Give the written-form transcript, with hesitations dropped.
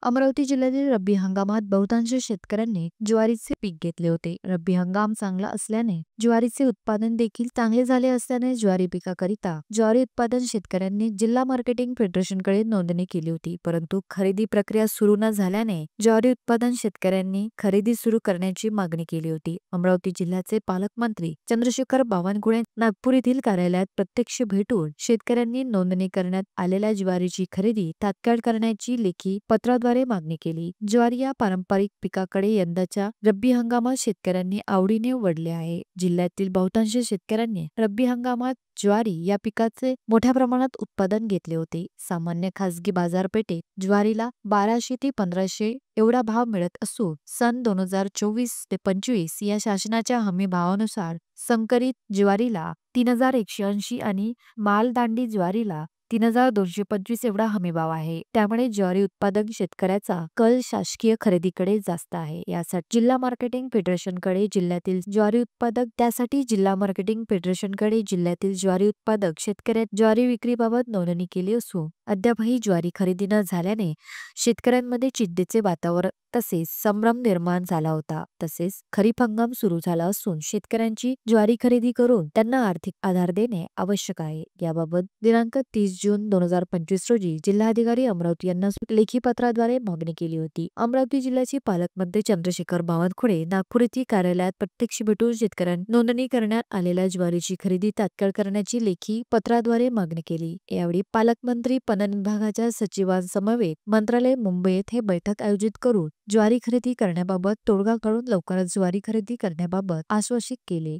अमरावती जिल्ह्यातील रब्बी हंगामात बहुतांश शेतकऱ्यांनी ज्वारीचे पीक घेतले होते. रब्बी हंगाम चांगला असल्याने ज्वारीचे उत्पादन देखील चांगले झाले असल्याने ज्वारी पिकाकरिता ज्वारी उत्पादन शेतकऱ्यांनी जिल्हा मार्केटिंग फेडरेशनकडे नोंदणी केली होती. परंतु खरेदी प्रक्रिया सुरू न झाल्याने ज्वारी उत्पादन शेतकऱ्यांनी खरेदी सुरू करण्याची मागणी केली होती. अमरावती जिल्ह्याचे पालकमंत्री चंद्रशेखर बावनकुळे नागपूर येथील कार्यालयात प्रत्यक्ष भेटून शेतकऱ्यांनी नोंदणी करण्यात आलेल्या ज्वारीची खरेदी तात्काळ करण्याची लेखी पत्राद्वारे मागणी केली. ज्वारी या पारंपरिक पिकाकडे यंदाच्या रब्बी हंगामात शेतकऱ्यांनी आवडीने वळले आहे. जिल्ह्यातील बहुतांश शेतकऱ्यांनी रब्बी हंगामात ज्वारी या पिकाचे मोठ्या प्रमाणात उत्पादन घेतले होते. सामान्य खासगी बाजारपेठेत ज्वारीला 1200 ते 1500 एवढा भाव मिळत असून सन 2024 ते 25 या शासनाच्या हमी भावानुसार संकरित ज्वारीला 3180 आणि मालदांडी ज्वारीला 3225 एवढा हमीभाव आहे. त्यामुळे ज्वारी उत्पादक शेतकऱ्याचा कल शासकीय खरेदीकडे जास्त आहे. यासाठी जिल्हा मार्केटिंग फेडरेशनकडे जिल्ह्यातील ज्वारी उत्पादक शेतकऱ्यात ज्वारी विक्रीबाबत नोंदणी केली असून अद्यापही ज्वारी खरेदी न झाल्याने शेतकऱ्यांमध्ये चिंतेचे वातावरण तसेच संभ्रम निर्माण झाला होता. तसेच खरीप हंगाम सुरू झाला असून शेतकऱ्यांची ज्वारी खरेदी करून त्यांना आर्थिक आधार देणे आवश्यक आहे. याबाबत दिनांक 30 जून 2025 रोजी जिल्हाधिकारी अमरावती यांना लेखी पत्राद्वारे मागणी केली होती. अमरावती जिल्ह्याचे पालकमंत्री चंद्रशेखर बावनकुळे नागपूर येथील कार्यालयात प्रत्यक्ष भेटून शेतकऱ्यांनी नोंदणी करण्यात आलेल्या ज्वारीची खरेदी तात्काळ करण्याची लेखी पत्राद्वारे मागणी केली. यावेळी पालकमंत्री पणन विभागाच्या सचिवांसमवेत मंत्रालय मुंबई येथे बैठक आयोजित करून ज्वारी खरेदी करण्याबाबत तोडगा काढून लवकरच ज्वारी खरेदी करण्याबाबत आश्वासित केले.